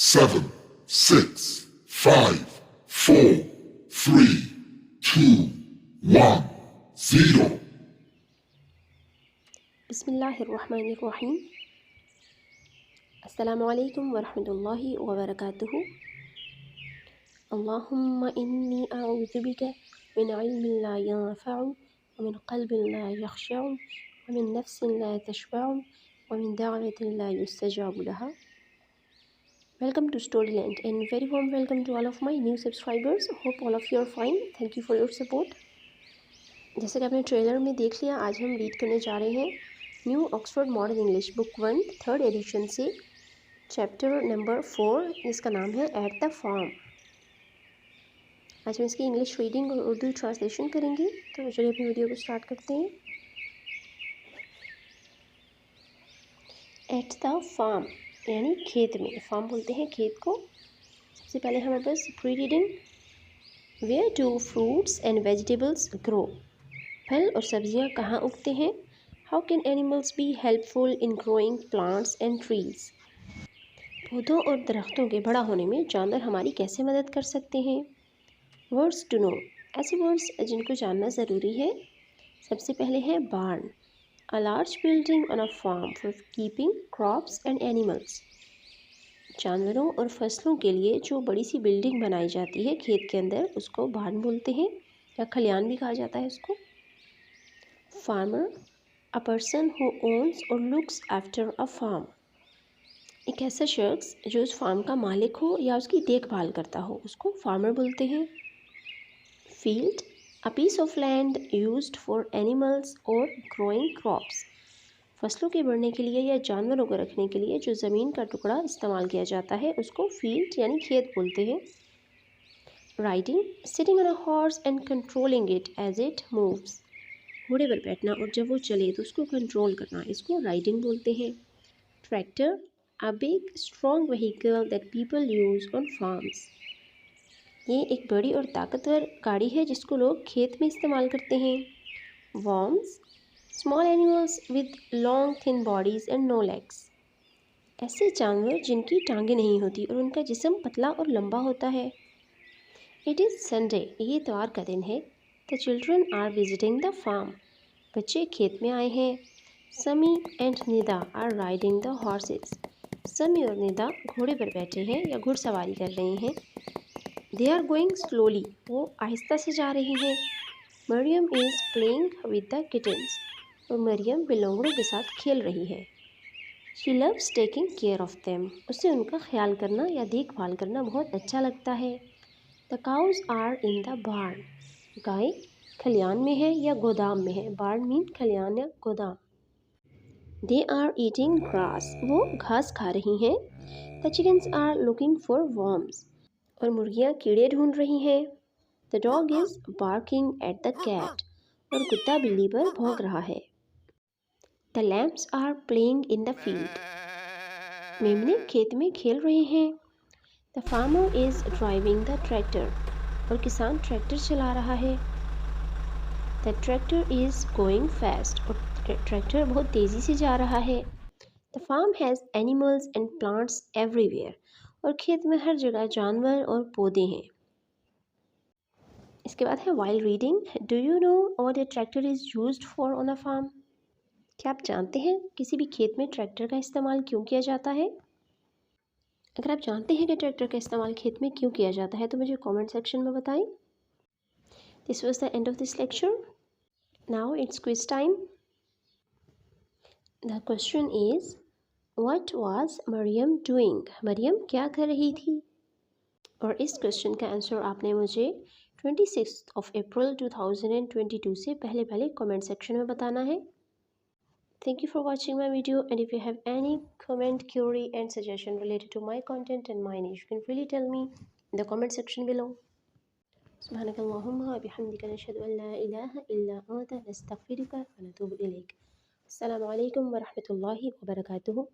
7, 6, 5, 4, 3, 2, 1, 0. बिस्मिल्लाहिर्रहमानिर्रहीम। अस्सलामु अलैकुम वरहमतुल्लाहि वबरकातुहू। अल्लाहुम्मा इन्नी अऊज़ु बिका मिन इल्मिन ला यनफ़अु व मिन क़ल्बिन ला यख़शअउ व मिन नफ़्सिन ला तशबअु व मिन दअवतिन ला युस्तजाबु लहा। Welcome to Storyland and very warm welcome to all of my new subscribers. Hope all of you are fine. Thank you for your support. जैसे कि आपने ट्रेलर में देख लिया, आज हम रीड करने जा रहे हैं New Oxford Modern English book 1 3rd edition से चैप्टर नंबर 4, जिसका नाम है एट द फार्म। आज हम इसकी इंग्लिश रीडिंग और उर्दू ट्रांसलेशन करेंगे। तो चलिए अपनी वीडियो को स्टार्ट करते हैं। एट द फार्म यानी खेत में, फार्म बोलते हैं खेत को। सबसे पहले हमारे पास pre reading, where do fruits and vegetables grow, फल और सब्जियां कहाँ उगते हैं। How can animals be helpful in growing plants and trees, पौधों और दरख्तों के बड़ा होने में जानवर हमारी कैसे मदद कर सकते हैं। वर्ड्स टू नो, ऐसे वर्ड्स जिनको जानना ज़रूरी है। सबसे पहले है barn, a large building on a farm for keeping crops and animals, जानवरों और फसलों के लिए जो बड़ी सी बिल्डिंग बनाई जाती है खेत के अंदर, उसको बार्न बोलते हैं या खलियान भी कहा जाता है उसको। Farmer, a person who owns और लुक्स आफ्टर अ फार्म, एक ऐसा शख्स जो उस फार्म का मालिक हो या उसकी देखभाल करता हो, उसको फार्मर बोलते हैं। Field, a piece of land used for animals और ग्रोइंग क्रॉप्स, फसलों के बढ़ने के लिए या जानवरों को रखने के लिए जो ज़मीन का टुकड़ा इस्तेमाल किया जाता है, उसको फील्ड यानी खेत बोलते हैं। Riding, sitting on a horse and controlling it as it moves, घोड़े पर बैठना और जब वो चले तो उसको कंट्रोल करना, इसको राइडिंग बोलते हैं। Tractor, a big strong vehicle that people use on farms, ये एक बड़ी और ताकतवर गाड़ी है जिसको लोग खेत में इस्तेमाल करते हैं। worms, small animals with long thin bodies and no legs, ऐसे जानवर जिनकी टांगें नहीं होती और उनका जिस्म पतला और लंबा होता है। it is Sunday, ये इतवार का दिन है। the children are visiting the farm, बच्चे खेत में आए हैं। Sami and Nida are riding the horses, Sami और निदा घोड़े पर बैठे हैं या घुड़सवारी कर रहे हैं। दे आर गोइंग स्लोली, वो आहिस्ता से जा रही हैं। Mariam is playing with the kittens, और मरियम बिल्लोंगड़ों के साथ खेल रही है। She loves taking care of them, उसे उनका ख्याल करना या देखभाल करना बहुत अच्छा लगता है। The cows are in the barn, गाय खलियान में है या गोदाम में है। बार्न मीन खलियान या गोदाम। दे आर ईटिंग ग्रास, वो घास खा रही हैं। The chickens are looking for worms, और मुर्गियाँ कीड़े ढूंढ रही हैं। The dog is barking at the cat, और कुत्ता बिल्ली पर भौंक रहा है। The lambs are playing in the field, मेमने खेत में खेल रहे हैं। The farmer is driving the tractor, और किसान ट्रैक्टर चला रहा है। The tractor is going fast, और ट्रैक्टर बहुत तेज़ी से जा रहा है। The farm has animals and plants everywhere, और खेत में हर जगह जानवर और पौधे हैं। इसके बाद है while reading, do you know what a tractor is used for on a farm, क्या आप जानते हैं किसी भी खेत में ट्रैक्टर का इस्तेमाल क्यों किया जाता है। अगर आप जानते हैं कि ट्रैक्टर का इस्तेमाल खेत में क्यों किया जाता है तो मुझे कमेंट सेक्शन में बताएं। This was the end of this lecture. Now it's quiz time. The question is, what was Mariam doing, Mariam क्या कर रही थी। और इस क्वेश्चन का आंसर आपने मुझे 26 अप्रैल 2022 से पहले कमेंट सेक्शन में बताना है। Thank you for watching my video, and if you have any comment, query and suggestion related to my content and my niche, you can freely tell me in the comment section below. Subhanakallahumma wa bihamdika nashhadu an la ilaha illa anta nastaghfiruka wa natubu ilayk. Assalamu alaikum wa rahmatullahi wa barakatuh.